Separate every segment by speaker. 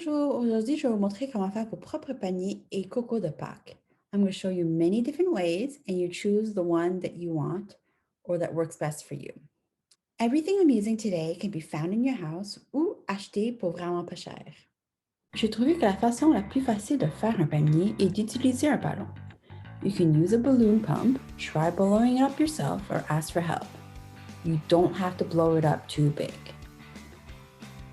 Speaker 1: Bonjour, aujourd'hui je vais vous montrer comment faire vos propres paniers et coco de Pâques. I'm going to show you many different ways and you choose the one that you want or that works best for you. Everything I'm using today can be found in your house ou acheté pour vraiment pas cher. J'ai trouvé que la façon la plus facile de faire un panier est d'utiliser un ballon. You can use a balloon pump, try blowing it up yourself or ask for help. You don't have to blow it up too big.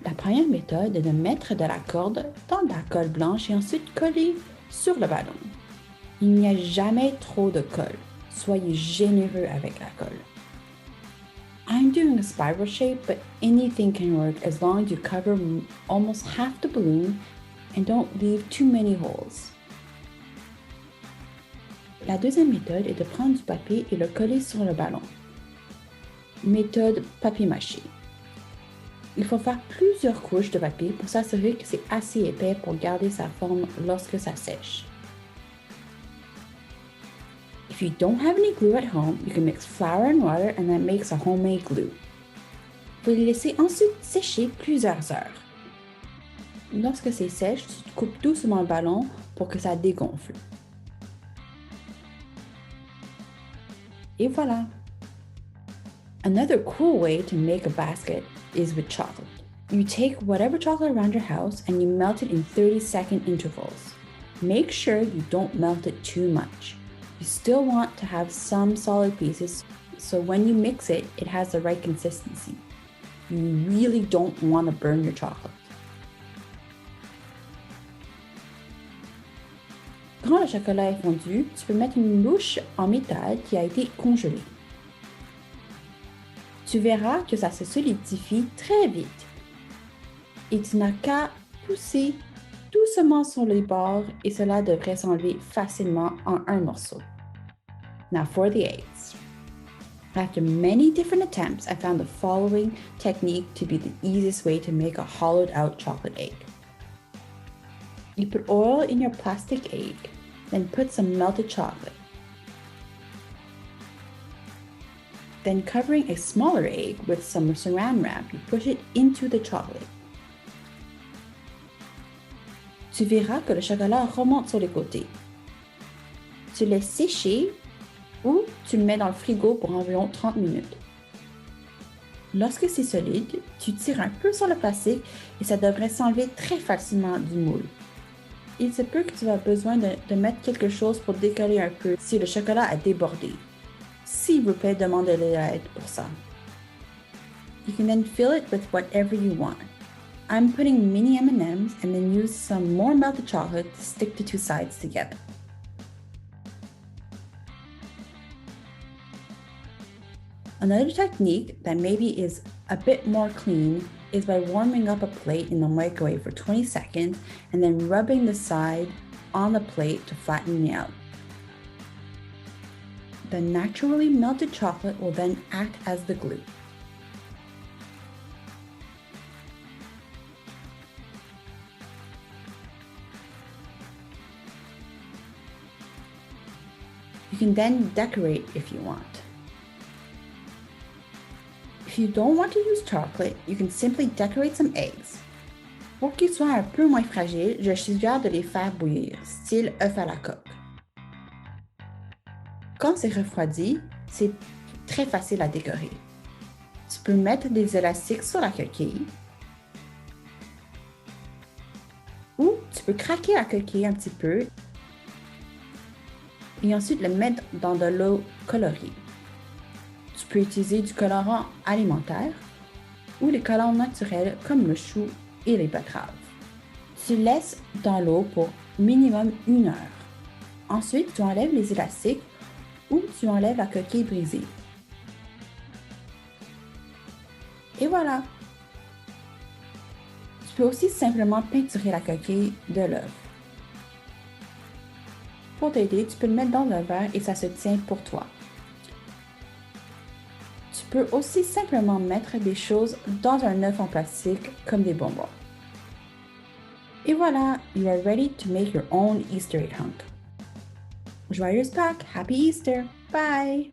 Speaker 1: La première méthode est de mettre de la corde dans de la colle blanche et ensuite coller sur le ballon. Il n'y a jamais trop de colle. Soyez généreux avec la colle. I'm doing a spiral shape, but anything can work as long as you cover almost half the balloon and don't leave too many holes. La deuxième méthode est de prendre du papier et le coller sur le ballon. Méthode papier mâché. Il faut faire plusieurs couches de papier pour s'assurer que c'est assez épais pour garder sa forme lorsque ça sèche. If you don't have any glue at home, you can mix flour and water and that makes a homemade glue. Vous les laissez ensuite sécher plusieurs heures. Lorsque c'est sèche, tu coupes doucement le ballon pour que ça dégonfle. Et voilà! Another cool way to make a basket is with chocolate. You take whatever chocolate around your house and you melt it in 30-second intervals. Make sure you don't melt it too much. You still want to have some solid pieces, so when you mix it, it has the right consistency. You really don't want to burn your chocolate. Quand le chocolat est fondu, tu peux mettre une louche en métal qui a été congelée. Tu verras que ça se solidifie très vite. Et tu n'as qu'à pousser doucement sur les bords et cela devrait s'enlever facilement en un morceau. Now for the eggs. After many different attempts, I found the following technique to be the easiest way to make a hollowed out chocolate egg. You put oil in your plastic egg, then put some melted chocolate. Then covering a smaller egg with some saran wrap, you push it into the chocolate. Tu verras que le chocolat remonte sur les côtés. Tu laisses sécher ou tu le mets dans le frigo pour environ 30 minutes. Lorsque c'est solide, tu tires un peu sur le plastique et ça devrait s'enlever très facilement du moule. Il se peut que tu aies besoin de mettre quelque chose pour décoller un peu si le chocolat a débordé. S'il vous plaît, demandez-le l'aide pour ça. You can then fill it with whatever you want. I'm putting mini M&Ms and then use some more melted chocolate to stick the two sides together. Another technique that maybe is a bit more clean is by warming up a plate in the microwave for 20 seconds and then rubbing the side on the plate to flatten it out. The naturally melted chocolate will then act as the glue. You can then decorate if you want. If you don't want to use chocolate, you can simply decorate some eggs. Pour qu'ils soient un peu moins fragiles, je suggère de les faire bouillir, style œuf à la coque. Quand c'est refroidi, c'est très facile à décorer. Tu peux mettre des élastiques sur la coquille ou tu peux craquer la coquille un petit peu et ensuite le mettre dans de l'eau colorée. Tu peux utiliser du colorant alimentaire ou les collants naturels comme le chou et les betteraves. Tu laisses dans l'eau pour minimum 1 heure. Ensuite, tu enlèves les élastiques ou tu enlèves la coquille brisée. Et voilà! Tu peux aussi simplement peinturer la coquille de l'œuf. Pour t'aider, tu peux le mettre dans un verre et ça se tient pour toi. Tu peux aussi simplement mettre des choses dans un œuf en plastique comme des bonbons. Et voilà, you are ready to make your own Easter egg hunt. Joyeux Pâques! Happy Easter! Bye!